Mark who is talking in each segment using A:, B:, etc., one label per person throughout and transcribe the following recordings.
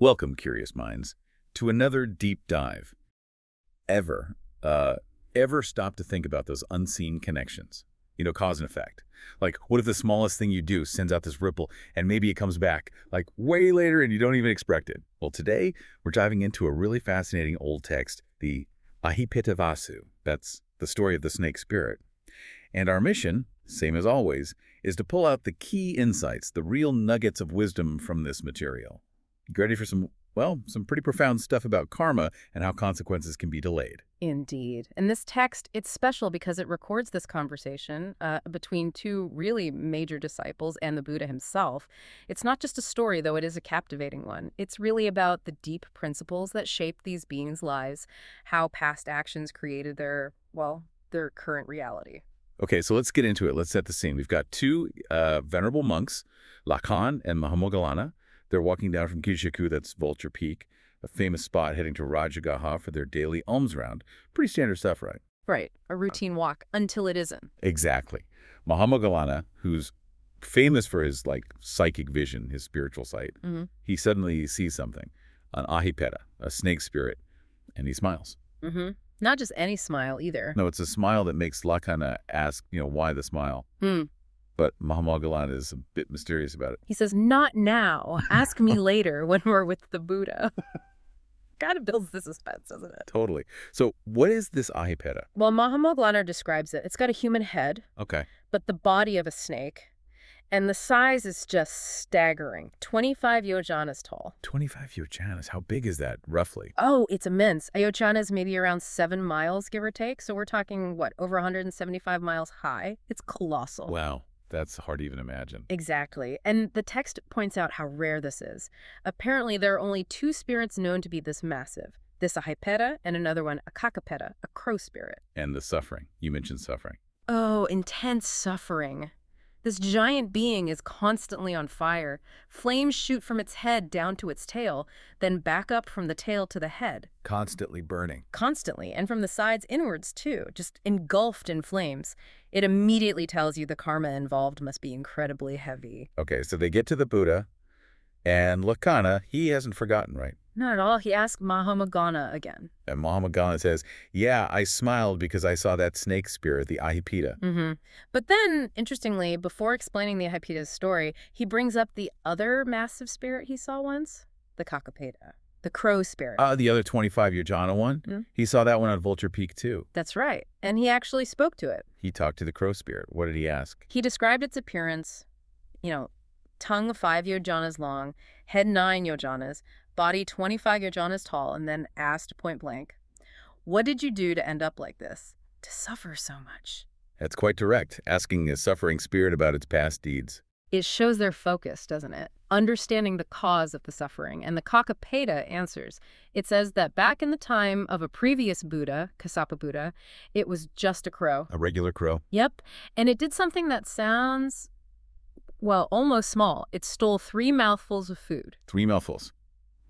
A: Welcome, curious minds, to another deep dive. Ever, ever stop to think about those unseen connections? Cause and effect. Like, what if the smallest thing you do sends out this ripple and maybe it comes back, like, way later and you don't even expect it? Well, today, we're diving into a really fascinating old text, the Ahipetavatthu. That's the story of the snake spirit. And our mission, same as always, is to pull out the key insights, the real nuggets of wisdom from this material. You ready for some pretty profound stuff about karma and how consequences can be delayed.
B: Indeed. And this text, it's special because it records this conversation between two really major disciples and the Buddha himself. It's not just a story, though it is a captivating one. It's really about the deep principles that shaped these beings' lives, how past actions created their current reality.
A: Okay, so let's get into it. Let's set the scene. We've got two venerable monks, Lakkhaṇa and Mahamoggallana. They're walking down from Kishaku, that's Vulture Peak, a famous spot, heading to Rajagaha for their daily alms round. Pretty standard stuff, right?
B: Right. A routine walk until it isn't.
A: Exactly. Mahamoggallana, who's famous for his, psychic vision, his spiritual sight, he suddenly sees something, an Ahipeta, a snake spirit, and he smiles.
B: Not just any smile, either.
A: No, it's a smile that makes Lakkhaṇa ask, why the smile? But Mahamoggallana is a bit mysterious about it.
B: He says, "Not now. Ask me later when we're with the Buddha." Kind of builds the suspense, doesn't it?
A: Totally. So what is this Ahipeta?
B: Well, Mahamoggallana describes it. It's got a human head,
A: Okay.
B: but the body of a snake. And the size is just staggering. 25 yojanas tall.
A: 25 yojanas. How big is that, roughly?
B: Oh, it's immense. A yojana is maybe around 7 miles, give or take. So we're talking, over 175 miles high? It's colossal.
A: Wow. That's hard to even imagine.
B: Exactly. And the text points out how rare this is. Apparently, there are only 2 spirits known to be this massive. This Ahipeta and another one, a Ahipeta, a crow spirit.
A: And the suffering. You mentioned suffering.
B: Oh, intense suffering. This giant being is constantly on fire. Flames shoot from its head down to its tail, then back up from the tail to the head.
A: Constantly burning.
B: Constantly, and from the sides inwards too, just engulfed in flames. It immediately tells you the karma involved must be incredibly heavy.
A: Okay, so they get to the Buddha, and Lakkhaṇa, he hasn't forgotten, right?
B: Not at all. He asked Mahamoggallana again.
A: And Mahamoggallana says, yeah, I smiled because I saw that snake spirit, the Ahipeta.
B: But then, interestingly, before explaining the Ahipeta's story, he brings up the other massive spirit he saw once, the Ahipeta, the crow spirit.
A: The other 25 yojana one? He saw that one on Vulture Peak, too.
B: That's right. And he actually spoke to it.
A: He talked to the crow spirit. What did he ask?
B: He described its appearance, tongue 5 yojanas long, head 9 yojanas, body 25 yojanas tall, and then asked point blank, "What did you do to end up like this? To suffer so much?"
A: That's quite direct, asking a suffering spirit about its past deeds.
B: It shows their focus, doesn't it? Understanding the cause of the suffering. And the Ahipeta answers. It says that back in the time of a previous Buddha, Kassapa Buddha, it was just a crow.
A: A regular crow?
B: Yep. And it did something that sounds, almost small. It stole 3 mouthfuls of food.
A: 3 mouthfuls.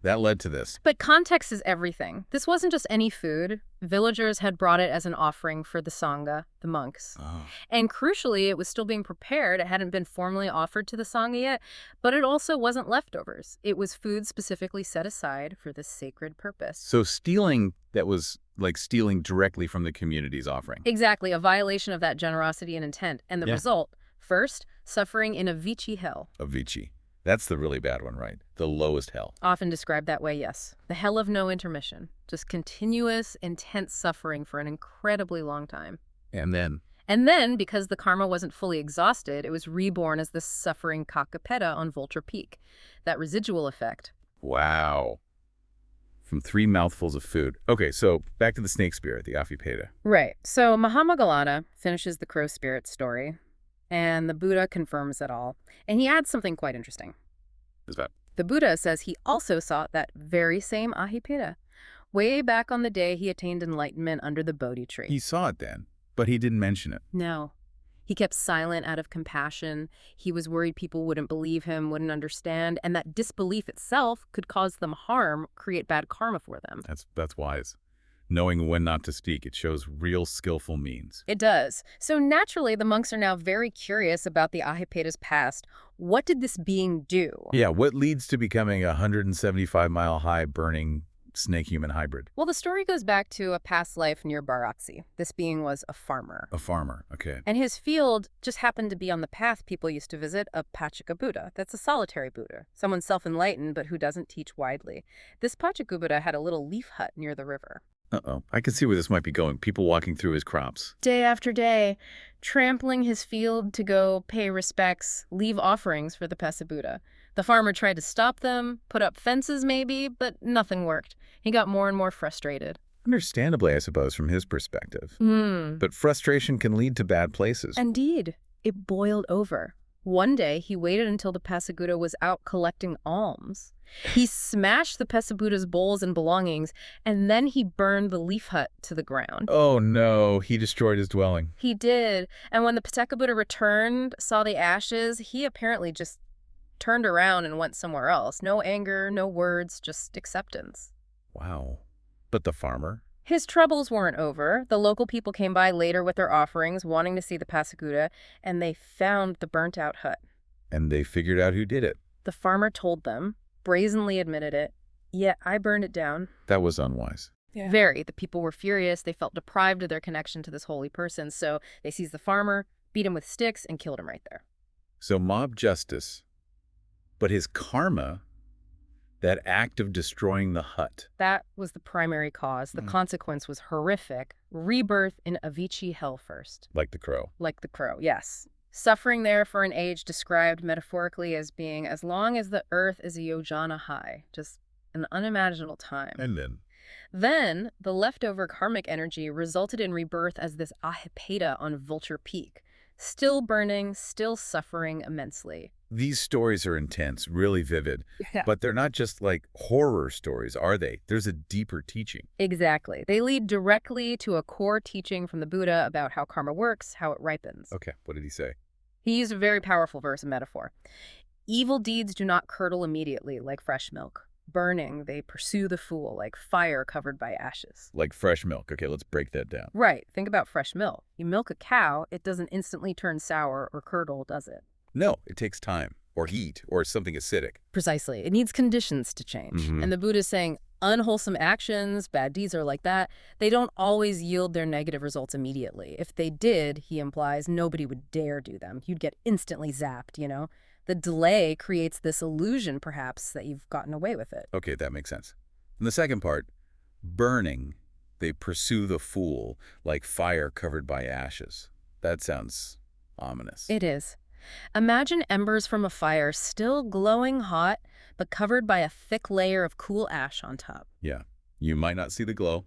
A: That led to this.
B: But context is everything. This wasn't just any food. Villagers had brought it as an offering for the Sangha, the monks.
A: Oh.
B: And crucially, it was still being prepared. It hadn't been formally offered to the Sangha yet, but it also wasn't leftovers. It was food specifically set aside for this sacred purpose.
A: So stealing, that was like stealing directly from the community's offering.
B: Exactly, a violation of that generosity and intent. And the result, first, suffering in a Vici hell.
A: A Vici. That's the really bad one, right? The lowest hell.
B: Often described that way, yes. The hell of no intermission. Just continuous, intense suffering for an incredibly long time.
A: And then?
B: And then, because the karma wasn't fully exhausted, it was reborn as the suffering Ahipeta on Vulture Peak. That residual effect.
A: Wow. From 3 mouthfuls of food. Okay, so back to the snake spirit, the Ahipeta.
B: Right. So Mahamoggallana finishes the crow spirit story. And the Buddha confirms it all. And he adds something quite interesting.
A: What's that?
B: The Buddha says he also saw that very same Ahipeta way back on the day he attained enlightenment under the Bodhi tree.
A: He saw it then, but he didn't mention it.
B: No. He kept silent out of compassion. He was worried people wouldn't believe him, wouldn't understand, and that disbelief itself could cause them harm, create bad karma for them.
A: That's wise. Knowing when not to speak, it shows real skillful means.
B: It does. So naturally, the monks are now very curious about the Ahipeta's past. What did this being do?
A: Yeah, what leads to becoming a 175-mile-high burning snake-human hybrid?
B: Well, the story goes back to a past life near Varanasi. This being was a farmer.
A: A farmer, okay.
B: And his field just happened to be on the path people used to visit, a Pachaka Buddha. That's a solitary Buddha, someone self-enlightened but who doesn't teach widely. This Pachaka Buddha had a little leaf hut near the river.
A: Uh-oh. I can see where this might be going. People walking through his crops.
B: Day after day, trampling his field to go pay respects, leave offerings for the Pasa Buddha. The farmer tried to stop them, put up fences maybe, but nothing worked. He got more and more frustrated.
A: Understandably, I suppose, from his perspective. But frustration can lead to bad places.
B: Indeed. It boiled over. One day, he waited until the Pasa Buddha was out collecting alms. He smashed the Pasa Buddha's bowls and belongings, and then he burned the leaf hut to the ground.
A: Oh no, he destroyed his dwelling.
B: He did. And when the Pachaka Buddha returned, saw the ashes, he apparently just turned around and went somewhere else. No anger, no words, just acceptance.
A: Wow. But the farmer?
B: His troubles weren't over. The local people came by later with their offerings, wanting to see the Pasa Buddha, and they found the burnt-out hut.
A: And they figured out who did it.
B: The farmer told them, brazenly admitted it. Yeah, I burned it down.
A: That was unwise.
B: Yeah. Very. The people were furious. They felt deprived of their connection to this holy person, so they seized the farmer, beat him with sticks, and killed him right there.
A: So mob justice. But his karma, that act of destroying the hut.
B: That was the primary cause. The consequence was horrific. Rebirth in Avicii hell first.
A: Like the crow.
B: Like the crow, yes. Suffering there for an age described metaphorically as being as long as the earth is a yojana high. Just an unimaginable time.
A: And then?
B: Then, the leftover karmic energy resulted in rebirth as this Ahipeta on Vulture Peak. Still burning, still suffering immensely.
A: These stories are intense, really vivid, but they're not just like horror stories, are they? There's a deeper teaching.
B: Exactly. They lead directly to a core teaching from the Buddha about how karma works, how it ripens.
A: Okay, what did he say?
B: He used a very powerful verse and metaphor. Evil deeds do not curdle immediately like fresh milk. Burning, they pursue the fool like fire covered by ashes.
A: Like fresh milk. Okay, let's break that down.
B: Right. Think about fresh milk. You milk a cow, it doesn't instantly turn sour or curdle, does it?
A: No, it takes time, or heat, or something acidic.
B: Precisely. It needs conditions to change. And the Buddha is saying unwholesome actions, bad deeds are like that. They don't always yield their negative results immediately. If they did, he implies, nobody would dare do them. You'd get instantly zapped, you know? The delay creates this illusion, perhaps, that you've gotten away with it.
A: Okay, that makes sense. And the second part, burning, they pursue the fool like fire covered by ashes. That sounds ominous.
B: It is. Imagine embers from a fire still glowing hot, but covered by a thick layer of cool ash on top.
A: Yeah. You might not see the glow.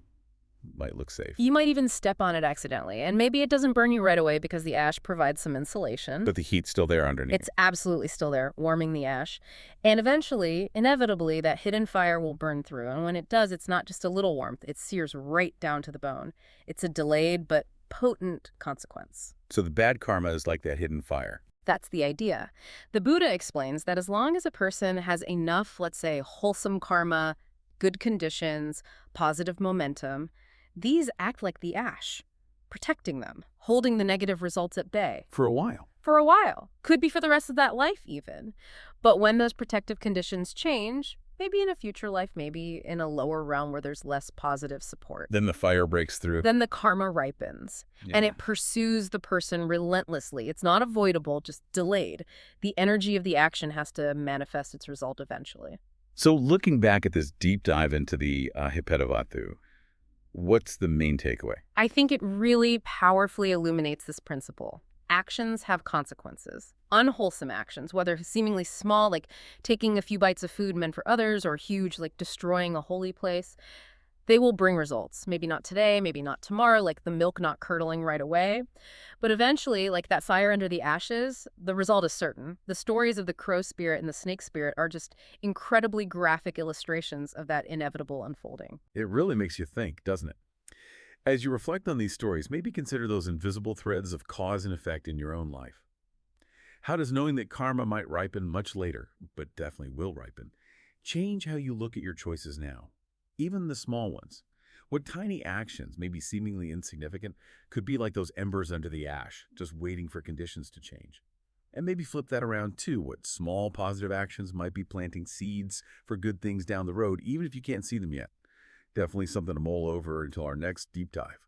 A: Might look safe.
B: You might even step on it accidentally, and maybe it doesn't burn you right away because the ash provides some insulation.
A: But the heat's still there underneath.
B: It's absolutely still there, warming the ash. And eventually, inevitably, that hidden fire will burn through. And when it does, it's not just a little warmth. It sears right down to the bone. It's a delayed but potent consequence.
A: So the bad karma is like that hidden fire.
B: That's the idea. The Buddha explains that as long as a person has enough, let's say, wholesome karma, good conditions, positive momentum, these act like the ash, protecting them, holding the negative results at bay.
A: For a while.
B: For a while. Could be for the rest of that life, even. But when those protective conditions change, maybe in a future life, maybe in a lower realm where there's less positive support.
A: Then the fire breaks through.
B: Then the karma ripens, and it pursues the person relentlessly. It's not avoidable, just delayed. The energy of the action has to manifest its result eventually.
A: So looking back at this deep dive into the Ahipetavatthu, what's the main takeaway?
B: I think it really powerfully illuminates this principle. Actions have consequences. Unwholesome actions, whether seemingly small, like taking a few bites of food meant for others, or huge, like destroying a holy place, they will bring results. Maybe not today, maybe not tomorrow, like the milk not curdling right away. But eventually, like that fire under the ashes, the result is certain. The stories of the crow spirit and the snake spirit are just incredibly graphic illustrations of that inevitable unfolding.
A: It really makes you think, doesn't it? As you reflect on these stories, maybe consider those invisible threads of cause and effect in your own life. How does knowing that karma might ripen much later, but definitely will ripen, change how you look at your choices now? Even the small ones. What tiny actions, maybe seemingly insignificant, could be like those embers under the ash, just waiting for conditions to change. And maybe flip that around too. What small positive actions might be planting seeds for good things down the road, even if you can't see them yet. Definitely something to mull over until our next deep dive.